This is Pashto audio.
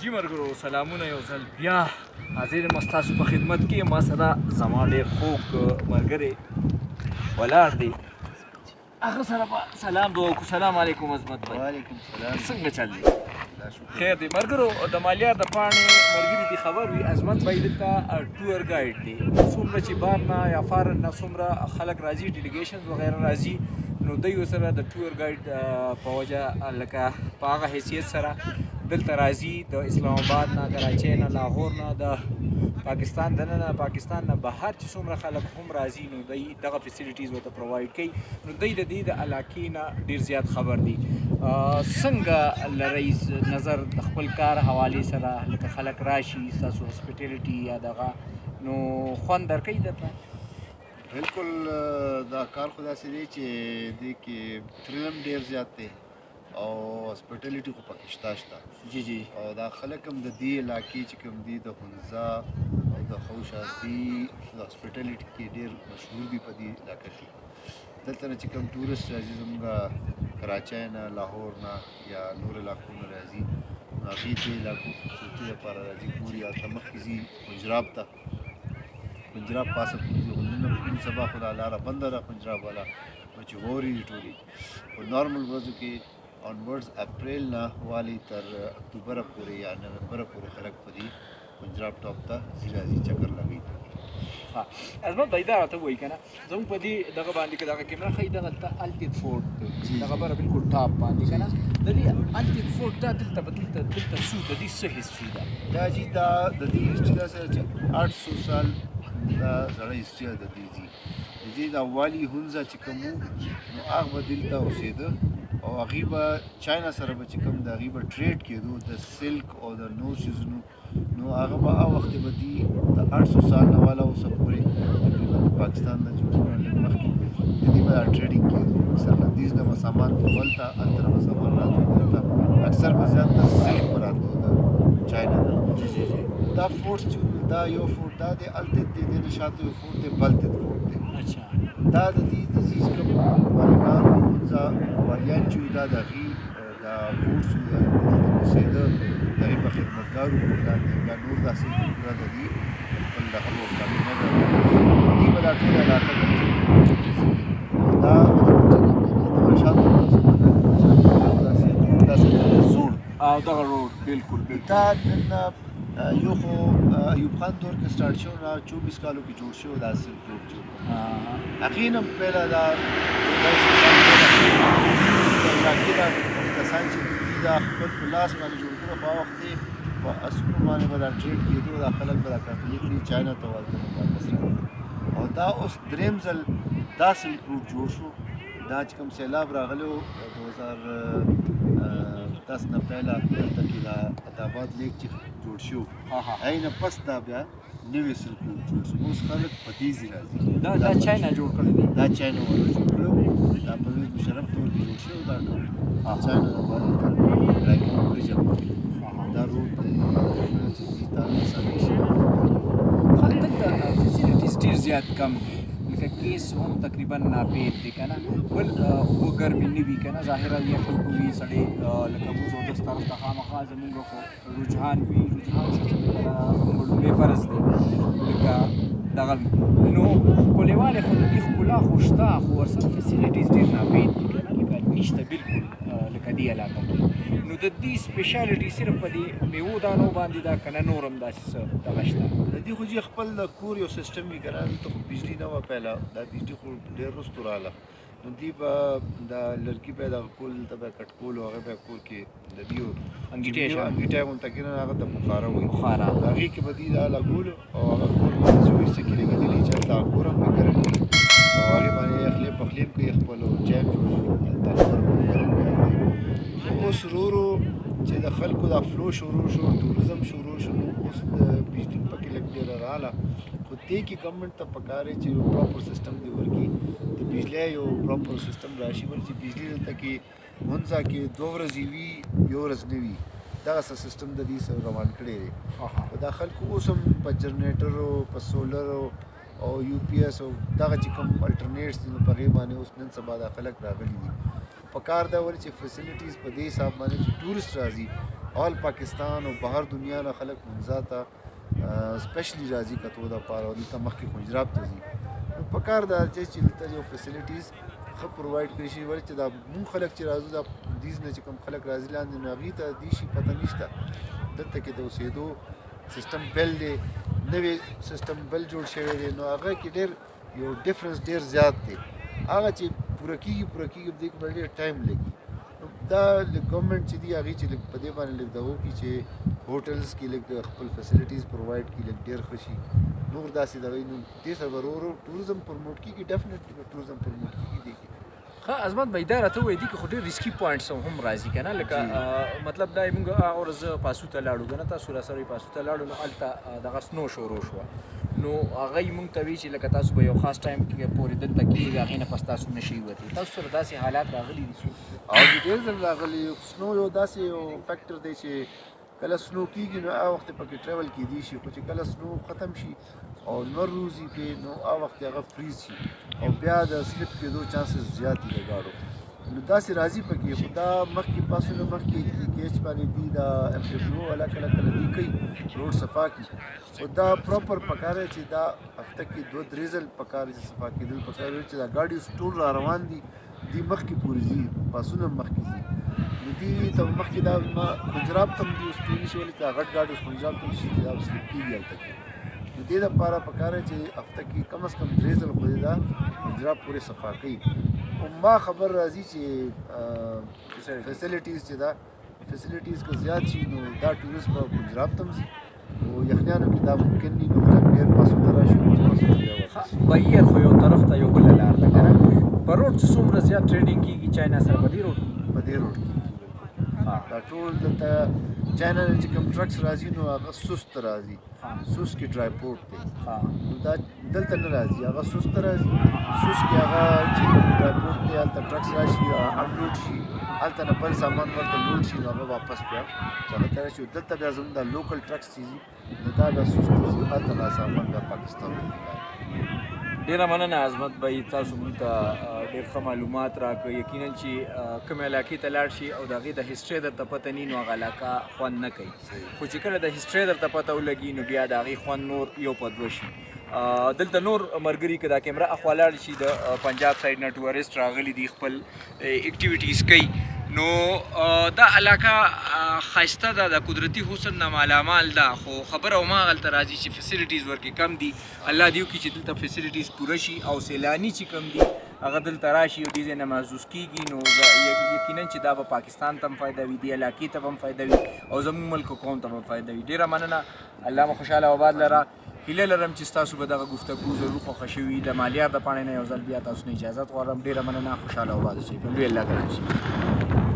جی ملګرو سلامونه یو ځل بیا حاضر یم ستاسو په خدمت کې. ما سره زما ډېر خوږ ملګری ولاړ دی، هغه سره به سلام به وکړو. سلام علیکم عظمت بھائی. وعلیکم سلام. څنګه چل دی؟ خیر دی ملګرو. د مالیار د پاڼې ملګري دي خبر وي عظمت بھائی دلته ټور ګایډ دی. څومره چې بار نه یا فارن نه څومره خلک راځي ډیلیګیشنز وغیره راځي، نو دوی ورسره د ټور ګایډ په وجه لکه په هغه حیثیت سره دلته راځي. د اسلام آباد نه، کراچۍ نه، لاهور نه، د پاکستان دننه، پاکستان نه بهر چې څومره خلک هم راځي، نو دوی دغه فیسیلیټیز ورته پرووایډ کوي. نو دوی د دې د علاقې نه ډېر زیات خبر دي. څنګه لرئ نظر د خپل کار حوالې سره، لکه خلک راشي ستاسو هاسپټیلیټي یا دغه، نو خوند درکوي درته؟ بالکل دا کار خو داسې دی چې دې کې تھرل هم ډېر زیات دی او هاسپټیلیټي خو پکې شته. جی جی. او دا خلک هم د دې علاقې چې کوم دي د هنزا او د خوشادي د هاسپټیلیټي کې ډېر مشهور دي په دې علاقه کې. دلته نه چې کوم ټورسټ راځي زموږ کراچۍ نه، لاهور نه یا نور علاقو نه راځي، نو هغې دې علاقو خوبصورتي لپاره راځي. ګوري هلته مخکې ځي پنجراب ته، پنجراب پاسه نن سبا خو دا لاره بنده ده پنجراب والا، نو چې واورې دي ټولې په نارمل ورځو کې آنورډز اپریل نه والي تر اکتوبره پورې یا نومبره پورې خلک په دې پنجراب ټاپ ته ځي راځي چکر لګوي. عظمت بھائی دا راته ووایي که نه، زموږ په دې دغه باندې که دغه کیمره ښایي دغلته الټیټ فورټ دغه بره بالکل ټاپ باندې که نه، د دې الټیټ فورټ دا دلته به دلته څو د دې څه هسټري ده؟ دا جي دا د دې هسټري داسې ده چې 800 سال دا زړه هسټري ده د دې ځي. د دې د والي هونزا چې کوم وو نو هغه به دلته اوسېده او هغې به چاینا سره به چې کوم د هغې به ټریډ کېدو د سلک او د نور څیزونو، نو هغه به هغه وخت به دي د 800 سال نه والا اوسه پورې تقریبا د پاکستان نه جوړونه لږ مخکې د دې به دا ټریډینګ کېدو. سرحدیز نه به سامان کول ته هلته نه به سامان راتلو، دلته اکثر به زیاتره سلک به راتلو د چاینا نه. دا فورټ چې دا یو فورټ دا دی التت دی، د نه شاته یو فورټ دی بلتت فورټ دی. دا د دې د څیز کوم مالکان هونزا والیان چې دا د هغې دا فورټس وو د اوسېده د هغې په خدمتګارو باندې بیا نور داسې پوره د دې خپل دغه وسلامي نه ده دې به دا ټوله علاقه دا شاته داسې زوړ او دغه روډ بالکل دا یو خو ایوب خان دور کې سټارټ شو، 24 کالو کې جوړ شو دا سلک روډ چې هغې نه پهله دا علاقې دا کسان چې دا خپل په لاس باندې جوړ کړو په هغه وخت کې په اسونو باندې به دا ټریډ کېدو، دا خلک به دا قافلې کړي چاینا ته ورته واپس راغلل. او دا اوس درېیم ځل دا سلک روډ جوړ شو. دا چې کوم سیلاب راغلی و 2010 نه پهله دلته کې دا عطاباد لیک چې جوړ شو هغې نه پس دا بیا نوی سلک روډ جوړ شو. اوس خلک په دې ځي راځي. دا چاینا جوړ کړی دی؟ دا چاینا والا جوړ کړی و، دا پرویز مشرف تور کې جوړ شوی دا ټول چاینا نه والي تر راکین برج پورې دا روډ دی چې ځي دا سرویس. دلته فیسیلیټیز ډېر زیات کم دی، لکه کیس هم تقریبا ناپید دی که نه، بل اوبه ګرمې نه وي که نه، ظاهره یخ اوبه وي سړی لکه موږ اودس طرف ته خامخا زموږ خو رجحان وي، رجحان چې لومړی فرض دی لکه دغه وي. نو ښکلېوالی خو د دې ښکلا خو شته، خو ورسره فیسیلیټیز ډېر ناپید دي که نه، لکه نشته بالکل لکه دې علاقه کې. نو د دې سپیشالټي صرف په دې میوو دانو باندې ده که نه نور هم داسې څه دغه شته؟ د دې خو چې خپل د کور یو سیسټم وي که نه، دلته خو بجلي نه وه پهله، دا بجلي خو ډېر وروستو راغله. نو دوی به دا لرګي به یې دغه کول، دلته به یې کټ کول او هغه به یې کور کې د دې انګیټی غونته کېدل، هغه ته بخاره وایي. هغې کې به دوی دا لګولو او هغه کور باندې چې وایي څه کې لګېدلي چې هلته کور هم پرې ګرم وي او هغې باندې یخلې پخلې هم کوي خپل او چای هم جوړوي. هلته لمر هم ګرم وي. اوس ورو ورو چې د خلکو دا فلو شروع شو، ټوریزم شروع شو، نو اوس د بجلي پکې لږ ډېره راغله. خو دې کې ګورنمنټ ته پکار دی چې یو پراپر سیسټم دې ورکړي، د بجلۍ یو پراپر سیسټم راشي، ولې چې بجلي دلته کې هونزا کې 2 ورځې وي یو ورځ نه وي، دغسې سیسټم د دې سره روان کړی دی. دا خلکو اوس هم په جنریټرو، په سولرو او یو پی ایس او دغه چې کوم الټرنیټس دي نو په هغې باندې اوس نن سبا دا خلک راغلي دي. په پکار دا ولې چې فیسیلیټیز په دې حساب باندې چې ټورست راځي آل پاکستان او بهر دنیا نه خلک مونږ ته سپیشلی راځي کتو دا پاره دلته مخکې خنجراب ته ځي نو پکار دا چې دلته یو فیسیلیټیز ښه پرووایډ کړي شي ولې چې دا مونږ خلک چې راځو دا دیز نه چې کوم خلک راځي لاندې نو هغوی ته دې شي پته نشته دلته کې د اوسېدو سیسټم بل دی نوی سیسټم بل جوړ شوی دی نو هغه کې ډېر یو ډفرنس ډېر زیات دی هغه چې پوره کېږي په دې کې به ډېر ټایم لګي نو دا ګورنمنټ چې دی هغې چې لږ په دې باندې لږ دغه وکړي چې هوټلز کې لږ خپل فیسیلیټیز پرووایډ کړي لږ ډېر ښه شي نور داسې دغه نو دې سره به ورو ورو ټوریزم پرموټ کېږي ډیفینټلی به ټوریزم پرموټ کېږي دې کې ښه عظمت بھائی دا راته ووایي دي که خو ډېر ریسکي پوینټس هم راځي که نه لکه مطلب دا موږ هغه ورځ پاسو ته لاړو که نه تاسو راسره پاسو ته لاړو نو هلته دغه سنو شروع شوه نو هغوی موږ ته وایي چې لکه تاسو به یو خاص ټایم کې پورې دلته کېږي هغې نه پس تاسو نشئ وتلی تاسو سره داسې حالات راغلي دي او ډېر ځل راغلي سنو یو داسې یو فیکټر دی چې کله سنو کېږي نو هغه وخت پکې ټریول کېدی شي خو چې کله سنو ختم شي او لمر روزي پې نو هغه وخت هغه فریز شي او بیا د سلپ کېدو چانسز زیات دي د ګاډو نو داسې راځي پکې خو دا مخکې پاسونه مخکې کېچ باندې دي دا اف ډبلو والا کله کله دی کوي روډ صفا کړي خو دا پراپر پکار دی چې دا هفته کې 2-3 ځل پکار چې صفا کېدل پکار دی چې دا ګاډي ټول را روان دي دی مخکې پورې ځي پاسونه مخکې ځي نو دې ته مخکې دا خنجراب ته هم دي اوس پرې نه شي ولې دا غټ ګاډي اوس خنجراب ته هم شي چې دا سلپ کېږي هلته کې نو دې دپاره پکار دی چې هفته کې کم از کم 3 ځل خو دې دا خنجراب پورې صفا کوي او ما خبر راځي چې فیسیلیټیز چې دا فیسیلیټیز که زیات شي نو دا ټورست به خنجراب ته هم ځي او یخنیانو کې دا ممکن نه نو خلک ډېر پاسو ته راشي اوس پاسو ته بیا واپس بهیر خو یو طرف ته یو بله لار ده که نه په روډ چې څومره زیات ټریډینګ کېږي چاینا سره په دې روډ په دې روډ کې دا ټول دلته چاینا نه چې کوم ټرکس راځي نو هغه سست راځي سست کې ډرای پورټ دی نو دا دلته نه راځي هغه سست راځي سست کې هغه چې کوم ډرای پورټ دی هلته ټرکس راشي انلوډ شي هلته نه بل سامان ورته لوډ شي نو هغه واپس بیا هغه ته راشي دلته بیا زموږ دا لوکل ټرکس چې ځي نو دا بیا سست ځي هلته دا سامان بیا پاکستان ته ډېره مننه عظمت بھائی تاسو موږ ته ډېر ښه معلومات راکړه یقینا چې کومې علاقې ته لاړ شي او د هغې د هسټرۍ درته پته نه وي نو هغه علاقه خوند نه کوي خو چې کله د هسټرۍ درته پته ولګي نو بیا د هغې خوند نور یو په دوه شي دلته نور ملګري که دا کیمره اخوا لاړ شي د پنجاب سایډ نه ټورسټ راغلي دي خپل اکټیویټیز کوي نو دا علاقه ښایسته ده د قدرتي حسن نه مالامال ده خو خبره هماغلته راځي چې فیسیلیټیز ورکې کم دي الله دې وکړي چې دلته فیسیلیټیز پوره شي او سیلاني چې کم دي هغه دلته راشي او دې ځای نه محظوظ کېږي نو یقینا چې دا به پاکستان ته هم فایده وي دې علاقې ته به هم فایده وي او زموږ ملک قوم ته به هم فایده وي ډېره مننه الله مو خوشحاله آباد لره هیله لرم چې ستاسو به دغه گفتگو ضرور خوښه شوي د مالیار د پاڼې نه یو ځل بیا تاسو نه اجازت غواړم ډېره مننه خوشحاله آباد اوسئ په لوی الله ګران شي